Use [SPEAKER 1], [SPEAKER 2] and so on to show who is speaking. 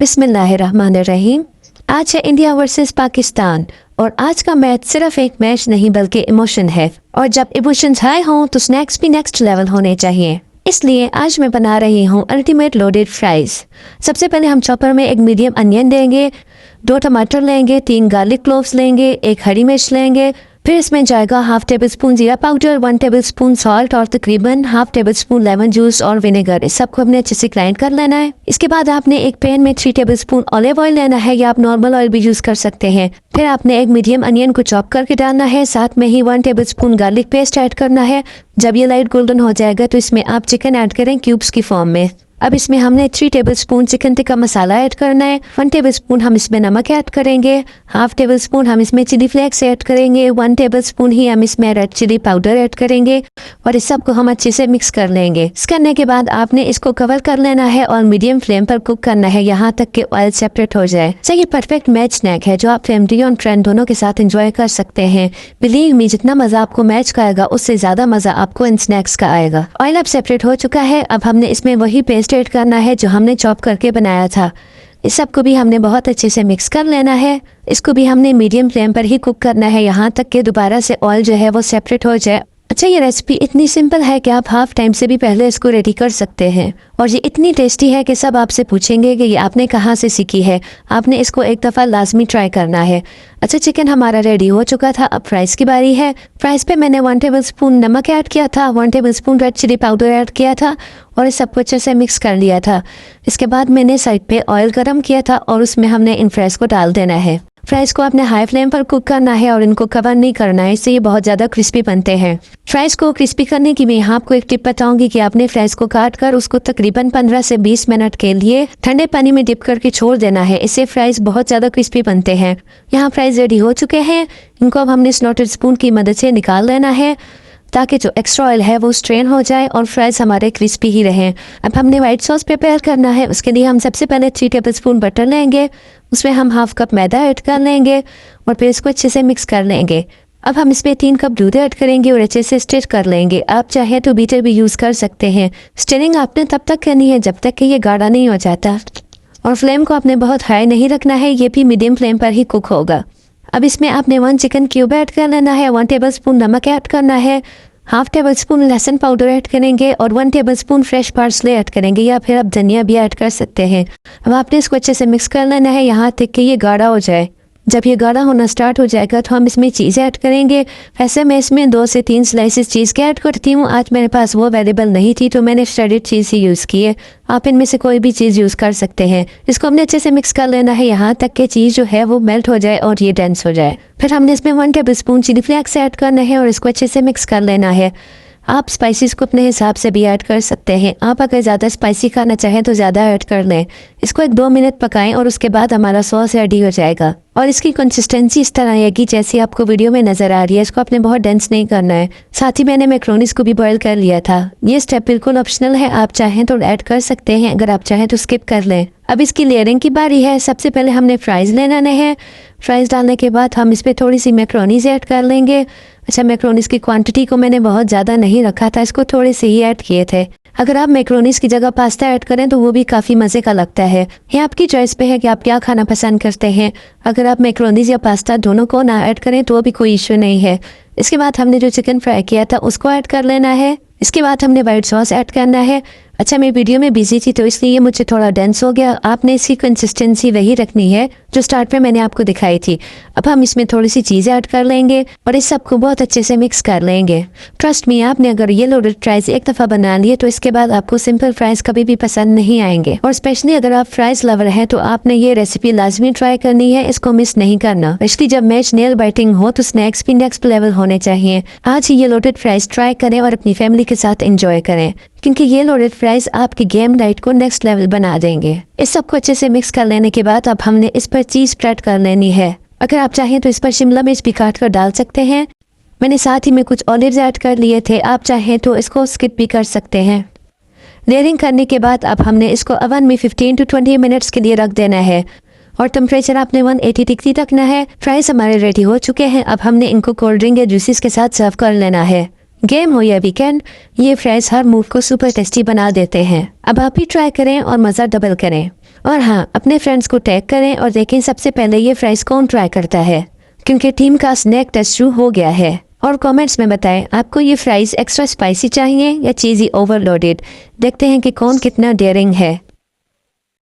[SPEAKER 1] बिस्मिल्लाहिर्रहमानिर्रहीम। आज है इंडिया वर्सेस पाकिस्तान और आज का मैच सिर्फ एक मैच नहीं बल्कि इमोशन है। और जब इमोशंस हाई हों तो स्नैक्स भी नेक्स्ट लेवल होने चाहिए। इसलिए आज मैं बना रही हूँ अल्टीमेट लोडेड फ्राइज। सबसे पहले हम चॉपर में एक मीडियम अनियन लेंगे, 2 टमाटर लेंगे, 3 गार्लिक क्लोव्स लेंगे, 1 हरी मिर्च लेंगे। फिर इसमें जाएगा हाफ टेबल स्पून जीरा पाउडर, 1 टेबल स्पून सॉल्ट और तकरीबन half table spoon lemon juice और विनेगर। इस सबको हमने अच्छे से ग्राइंड कर लेना है। इसके बाद आपने एक पैन में 3 टेबल स्पून ऑलिव ऑयल लेना है या आप नॉर्मल ऑयल भी यूज कर सकते हैं। फिर आपने एक मीडियम अनियन को चॉप करके डालना है, साथ में ही 1 table spoon garlic paste add करना है। जब ये लाइट गोल्डन हो जाएगा तो इसमें आप चिकन ऐड करें क्यूब्स की फॉर्म में। अब इसमें हमने 3 table spoon chicken tikka masala add करना है, 1 टेबल स्पून हम इसमें नमक ऐड करेंगे, हाफ टेबल स्पून हम इसमें चिली फ्लेक्स ऐड करेंगे, 1 टेबल स्पून ही हम इसमें रेड चिली पाउडर ऐड करेंगे और इस सबको हम अच्छे से मिक्स कर लेंगे। मिक्स करने के बाद आपने इसको कवर कर लेना है और मीडियम फ्लेम पर कुक करना है यहाँ तक कि ऑयल सेपरेट हो जाए। सो ये परफेक्ट मैच स्नैक है जो आप फैमिली और फ्रेंड दोनों के साथ एंजॉय कर सकते हैं। बिलीव मी, जितना मजा आपको मैच का आएगा उससे ज्यादा मजा आपको इन स्नैक्स का आएगा। ऑयल अब सेपरेट हो चुका है। अब हमने इसमें वही पेस्ट ऐड करना है जो हमने चॉप करके बनाया था। इस सब को भी हमने बहुत अच्छे से मिक्स कर लेना है। इसको भी हमने मीडियम फ्लेम पर ही कुक करना है यहाँ तक कि दोबारा से ऑयल जो है वो सेपरेट हो जाए। अच्छा, ये रेसिपी इतनी सिंपल है कि आप हाफ टाइम से भी पहले इसको रेडी कर सकते हैं और ये इतनी टेस्टी है कि सब आपसे पूछेंगे कि ये आपने कहाँ से सीखी है। आपने इसको एक दफ़ा लाजमी ट्राई करना है। अच्छा, चिकन हमारा रेडी हो चुका था। अब फ्राइज़ की बारी है। फ्राइज़ पे मैंने 1 टेबल स्पून नमक ऐड किया था, 1 tablespoon red chilli powder add किया था और इस सबको अच्छे से मिक्स कर लिया था। इसके बाद मैंने साइड पे ऑयल गरम किया था और उसमें हमने इन फ्राइज़ को डाल देना है। फ्राइज को आपने हाई फ्लेम पर कुक करना है और इनको कवर नहीं करना है, इससे ये बहुत ज़्यादा क्रिस्पी बनते हैं। फ्राइज को क्रिस्पी करने की मैं यहाँ आपको एक टिप बताऊंगी कि आपने फ्राइज को काट कर उसको तकरीबन 15 से 20 मिनट के लिए ठंडे पानी में डिप करके छोड़ देना है। इससे फ्राइज बहुत ज़्यादा क्रिस्पी बनते हैं। यहाँ फ्राइज रेडी हो चुके हैं। इनको अब हमने स्नॉटेड स्पून की मदद से निकाल लेना है ताकि जो एक्स्ट्रा ऑयल है वो स्ट्रेन हो जाए और फ्राइज हमारे क्रिस्पी ही रहें। अब हमने वाइट सॉस प्रिपेयर करना है। उसके लिए हम सबसे पहले 3 टेबल स्पून बटर लेंगे, उसमें हम हाफ कप मैदा ऐड कर लेंगे और फिर इसको अच्छे से मिक्स कर लेंगे। अब हम इसमें 3 कप दूध ऐड करेंगे और अच्छे से स्टिर कर लेंगे। आप चाहे तो बीटर भी यूज़ कर सकते हैं। स्टिरिंग आपने तब तक करनी है जब तक कि ये गाढ़ा नहीं हो जाता और फ्लेम को आपने बहुत हाई नहीं रखना है, ये भी मीडियम फ्लेम पर ही कुक होगा। अब इसमें आपने 1 चिकन क्यूब ऐड कर लेना है, 1 टेबल स्पून नमक ऐड करना है, हाफ टेबल स्पून लहसुन पाउडर ऐड करेंगे और 1 table spoon fresh parsley add करेंगे या फिर आप धनिया भी ऐड कर सकते हैं। अब आपने इसको अच्छे से मिक्स कर लेना है यहाँ तक कि ये गाढ़ा हो जाए। जब ये गाढ़ा होना स्टार्ट हो जाएगा तो हम इसमें चीज़ ऐड करेंगे। वैसे मैं इसमें 2 से 3 स्लाइसेस चीज़ के ऐड करती हूँ। आज मेरे पास वो अवेलेबल नहीं थी तो मैंने श्रेडेड चीज़ ही यूज़ की है। आप इनमें से कोई भी चीज़ यूज़ कर सकते हैं। इसको हमने अच्छे से मिक्स कर लेना है यहाँ तक कि चीज़ जो है वो मेल्ट हो जाए और ये डेंस हो जाए। फिर हमने इसमें 1 tablespoon chilli flakes add करना है और इसको अच्छे से मिक्स कर लेना है। आप स्पाइसेस को अपने हिसाब से भी ऐड कर सकते हैं। आप अगर ज़्यादा स्पाइसी खाना चाहें तो ज़्यादा ऐड कर लें। इसको 1-2 मिनट पकाएं और उसके बाद हमारा सॉस रेडी हो जाएगा और इसकी कंसिस्टेंसी इस तरह आएगी जैसी आपको वीडियो में नज़र आ रही है। इसको आपने बहुत डेंस नहीं करना है। साथ ही मैंने मैक्रोनीस को भी बॉईल कर लिया था। ये स्टेप बिल्कुल ऑप्शनल है, आप चाहें तो ऐड कर सकते हैं, अगर आप चाहें तो स्किप कर लें। अब इसकी लेयरिंग की बारी है। सबसे पहले हमने फ्राइज़ लेना है। फ्राइज़ डालने के बाद हम इस पर थोड़ी सी मैक्रोनीस ऐड कर लेंगे। अच्छा, मैक्रोनीस की क्वांटिटी को मैंने बहुत ज़्यादा नहीं रखा था, इसको थोड़े से ही ऐड किए थे। अगर आप मैक्रोनीस की जगह पास्ता ऐड करें तो वो भी काफ़ी मज़े का लगता है। ये आपकी चॉइस पे है कि आप क्या खाना पसंद करते हैं। अगर आप मैक्रोनीस या पास्ता दोनों को ना ऐड करें तो भी कोई इशू नहीं है। इसके बाद हमने जो चिकन फ्राई किया था उसको ऐड कर लेना है। इसके बाद हमने वाइट सॉस ऐड करना है। अच्छा, मैं वीडियो में बिजी थी तो इसलिए मुझे थोड़ा डेंस हो गया। आपने इसकी कंसिस्टेंसी वही रखनी है जो स्टार्ट पे मैंने आपको दिखाई थी। अब हम इसमें थोड़ी सी चीज़ ऐड कर लेंगे और इस सबको बहुत अच्छे से मिक्स कर लेंगे। ट्रस्ट मी, आपने अगर ये लोडेड फ्राइज एक दफ़ा बना लिए तो इसके बाद आपको सिंपल फ्राइज कभी भी पसंद नहीं आएंगे। और स्पेशली अगर आप फ्राइज लवर हैं तो आपने ये रेसिपी लाजमी ट्राई करनी है, इसको मिस नहीं करना। स्पेशली जब मैच नेल बाइटिंग हो तो स्नैक्स भी नेक्स्ट लेवल होने चाहिए। आज ही ये लोडेड फ्राइज ट्राई करें और अपनी फैमिली के साथ एंजॉय करें क्योंकि ये लोडेड फ्राइज आपकी गेम नाइट को नेक्स्ट लेवल बना देंगे। इस सबको अच्छे से मिक्स कर लेने के बाद अब हमने इस पर चीज़ स्प्रेड कर लेनी है। अगर आप चाहें तो इस पर शिमला मिर्च भी काट कर डाल सकते हैं। मैंने साथ ही में कुछ ऑलिव्स ऐड कर लिए थे, आप चाहें तो इसको स्किप भी कर सकते हैं। लेयरिंग करने के बाद अब हमने इसको ओवन में 15 to 20 मिनट्स के लिए रख देना है और टेम्परेचर आपने 180 डिग्री रखना है। फ्राइज हमारे रेडी हो चुके हैं। अब हमने इनको कोल्ड ड्रिंक या जूसेस के साथ सर्व कर लेना है। गेम हो या वीकेंड, ये फ्राइज हर मूव को सुपर टेस्टी बना देते हैं। अब आप भी ट्राई करें और मज़ा डबल करें। और हाँ, अपने फ्रेंड्स को टैग करें और देखें सबसे पहले ये फ्राइज कौन ट्राई करता है, क्योंकि टीम का स्नैक टेस्ट शुरू हो गया है। और कमेंट्स में बताएं आपको ये फ्राइज एक्स्ट्रा स्पाइसी चाहिए या चीज़ी ओवरलोडेड। देखते हैं कि कौन कितना डेयरिंग है।